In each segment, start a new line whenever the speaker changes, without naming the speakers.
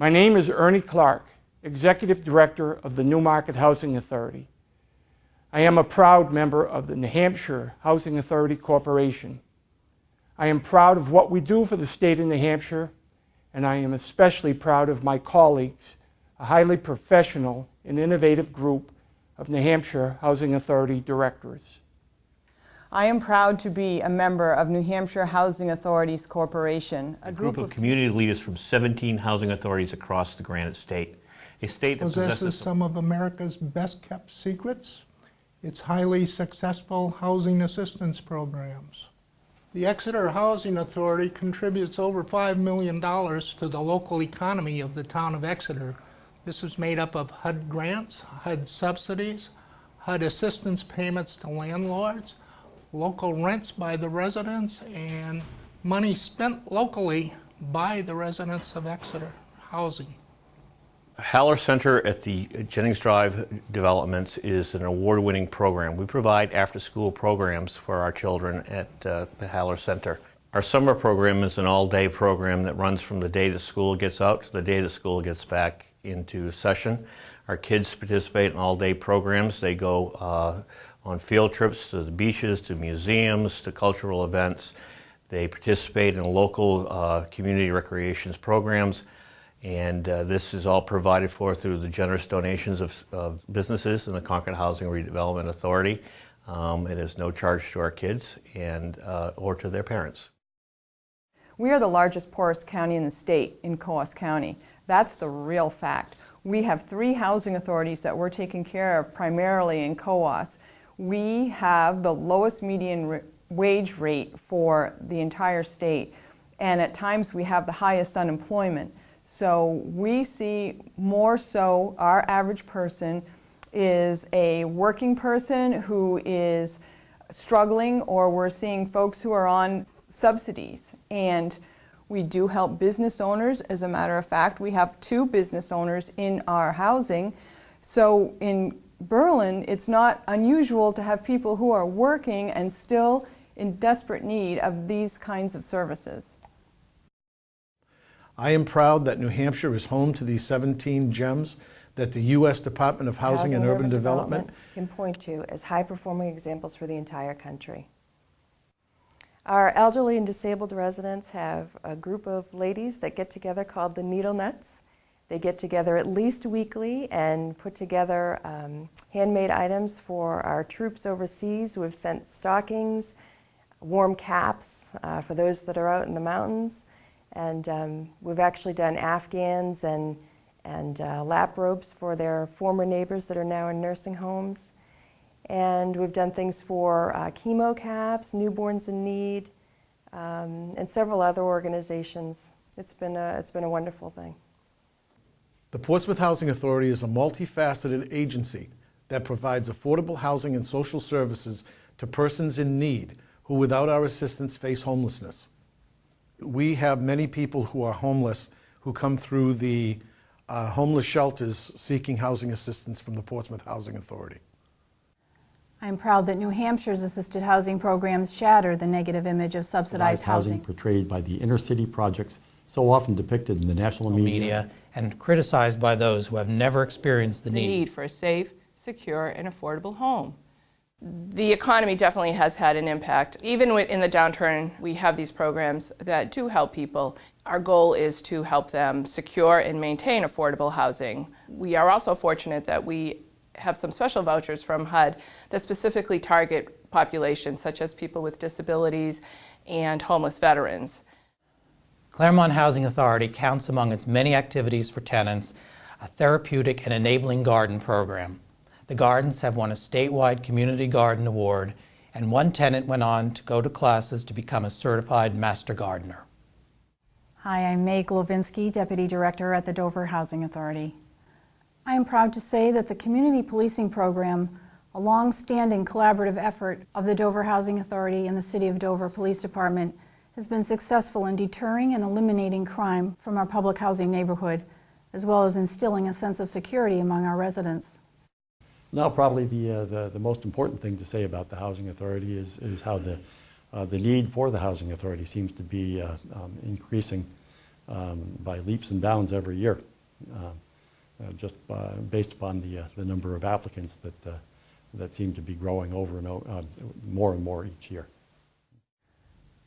My name is Ernie Clark, Executive Director of the Newmarket Housing Authority. I am a proud member of the New Hampshire Housing Authority Corporation. I am proud of what we do for the state of New Hampshire, and I am especially proud of my colleagues, a highly professional and innovative group of New Hampshire Housing Authority directors.
I am proud to be a member of New Hampshire Housing Authorities Corporation,
a group of community leaders from 17 housing authorities across the Granite State. A state that
possesses some of America's best-kept secrets, its highly successful housing assistance programs. The Exeter Housing Authority contributes over $5 million to the local economy of the town of Exeter. This is made up of HUD grants, HUD subsidies, HUD assistance payments to landlords, local rents by the residents, and money spent locally by the residents of Exeter housing.
Haller Center at the Jennings Drive Developments is an award-winning program. We provide after-school programs for our children at the Haller Center. Our summer program is an all-day program that runs from the day the school gets out to the day the school gets back into session. Our kids participate in all-day programs. They go on field trips to the beaches, to museums, to cultural events. They participate in local community recreations programs, and this is all provided for through the generous donations of businesses and the Concord Housing Redevelopment Authority. It is no charge to our kids and or to their parents.
We are the largest poorest county in the state in Coos County. That's the real fact. We have 3 housing authorities that we're taking care of primarily in Coos. We have the lowest median wage rate for the entire state, and at times we have the highest unemployment. So we see more so our average person is a working person who is struggling, or we're seeing folks who are on subsidies. And we do help business owners. As a matter of fact, we have 2 business owners in our housing. So in Berlin, it's not unusual to have people who are working and still in desperate need of these kinds of services.
I am proud that New Hampshire is home to these 17 gems that the U.S. Department of Housing and Urban Development
can point to as high-performing examples for the entire country. Our elderly and disabled residents have a group of ladies that get together called the Needle Nuts. They get together at least weekly and put together handmade items for our troops overseas. We've sent stockings, warm caps for those that are out in the mountains, and we've actually done Afghans and lap robes for their former neighbors that are now in nursing homes. And we've done things for chemo caps, newborns in need, and several other organizations. It's been a wonderful thing.
The Portsmouth Housing Authority is a multifaceted agency that provides affordable housing and social services to persons in need who, without our assistance, face homelessness. We have many people who are homeless who come through the homeless shelters seeking housing assistance from the Portsmouth Housing Authority.
I'm proud that New Hampshire's assisted housing programs shatter the negative image of subsidized housing
portrayed by the inner city projects so often depicted in the national media
and criticized by those who have never experienced the
need for a safe, secure, and affordable home. The economy definitely has had an impact. Even in the downturn, we have these programs that do help people. Our goal is to help them secure and maintain affordable housing. We are also fortunate that we have some special vouchers from HUD that specifically target populations such as people with disabilities and homeless veterans.
Claremont Housing Authority counts among its many activities for tenants a therapeutic and enabling garden program. The gardens have won a statewide Community Garden Award, and one tenant went on to go to classes to become a certified master gardener.
Hi, I'm May Glovinsky, Deputy Director at the Dover Housing Authority. I am proud to say that the Community Policing Program, a long-standing collaborative effort of the Dover Housing Authority and the City of Dover Police Department, has been successful in deterring and eliminating crime from our public housing neighborhood, as well as instilling a sense of security among our residents.
Now, probably the most important thing to say about the Housing Authority is how the need for the Housing Authority seems to be increasing by leaps and bounds every year. just based upon the number of applicants that seem to be growing over and more and more each year.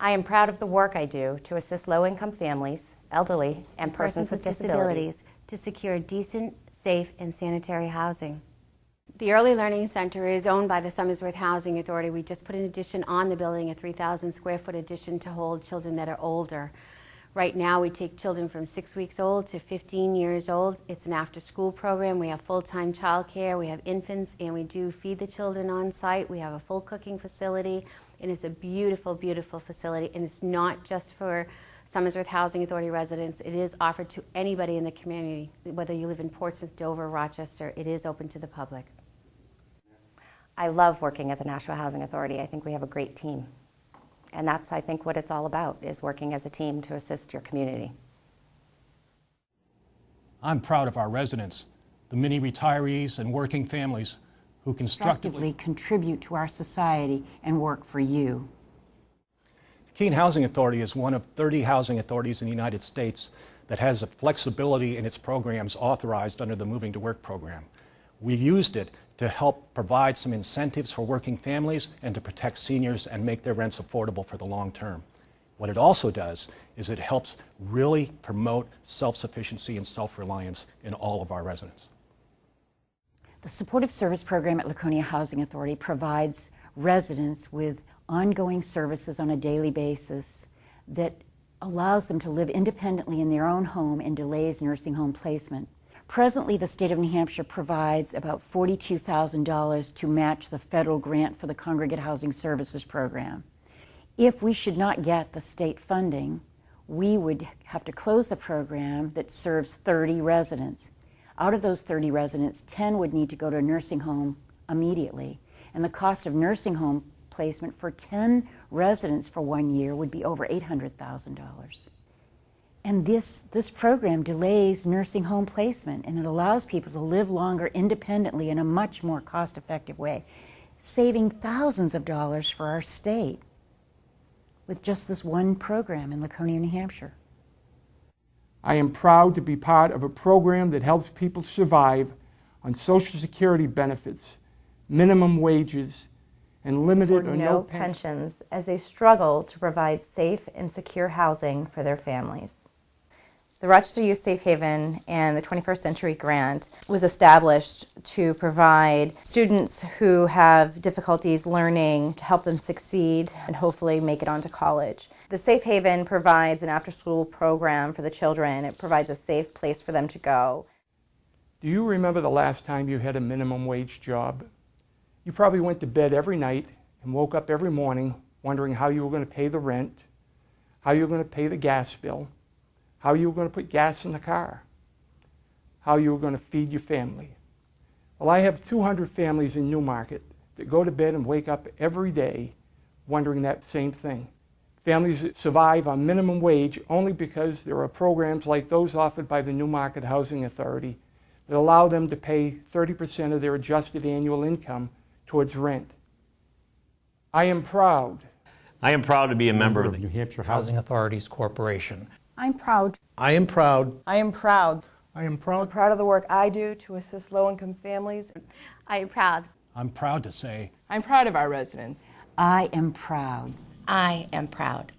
I am proud of the work I do to assist low-income families, elderly, and persons with disabilities
to secure decent, safe, and sanitary housing. The Early Learning Center is owned by the Somersworth Housing Authority. We just put an addition on the building, a 3,000 square foot addition to hold children that are older. Right now we take children from 6 weeks old to 15 years old. It's an after-school program. We have full-time childcare, we have infants, and we do feed the children on site. We have a full cooking facility, and it's a beautiful, beautiful facility. And it's not just for Somersworth Housing Authority residents. It is offered to anybody in the community, whether you live in Portsmouth, Dover, Rochester. It is open to the public.
I love working at the National Housing Authority. I think we have a great team. And that's, I think, what it's all about, is working as a team to assist your community.
I'm proud of our residents, the many retirees and working families who constructively
contribute to our society and work for you.
The Keene Housing Authority is one of 30 housing authorities in the United States that has a flexibility in its programs authorized under the Moving to Work program. We used it to help provide some incentives for working families and to protect seniors and make their rents affordable for the long term. What it also does is it helps really promote self-sufficiency and self-reliance in all of our residents.
The Supportive Service Program at Laconia Housing Authority provides residents with ongoing services on a daily basis that allows them to live independently in their own home and delays nursing home placement. Presently, the state of New Hampshire provides about $42,000 to match the federal grant for the Congregate Housing Services Program. If we should not get the state funding, we would have to close the program that serves 30 residents. Out of those 30 residents, 10 would need to go to a nursing home immediately, and the cost of nursing home placement for 10 residents for 1 year would be over $800,000. And this program delays nursing home placement, and it allows people to live longer independently in a much more cost-effective way, saving thousands of dollars for our state with just this one program in Laconia, New Hampshire.
I am proud to be part of a program that helps people survive on Social Security benefits, minimum wages, and limited or no
pensions as they struggle to provide safe and secure housing for their families.
The Rochester Youth Safe Haven and the 21st Century Grant was established to provide students who have difficulties learning to help them succeed and hopefully make it onto college. The Safe Haven provides an after-school program for the children. It provides a safe place for them to go.
Do you remember the last time you had a minimum wage job? You probably went to bed every night and woke up every morning wondering how you were going to pay the rent, how you were going to pay the gas bill, how you were going to put gas in the car, how you were going to feed your family. Well, I have 200 families in Newmarket that go to bed and wake up every day wondering that same thing. Families that survive on minimum wage only because there are programs like those offered by the Newmarket Housing Authority that allow them to pay 30% of their adjusted annual income towards rent. I am proud.
I am proud to be a member of the
New Hampshire
Housing Authorities Corporation.
I'm proud.
I am proud.
I am proud.
I am proud.
I'm proud of the work I do to assist low-income families.
I am proud.
I'm proud to say
I'm proud of our residents.
I am proud.
I am proud.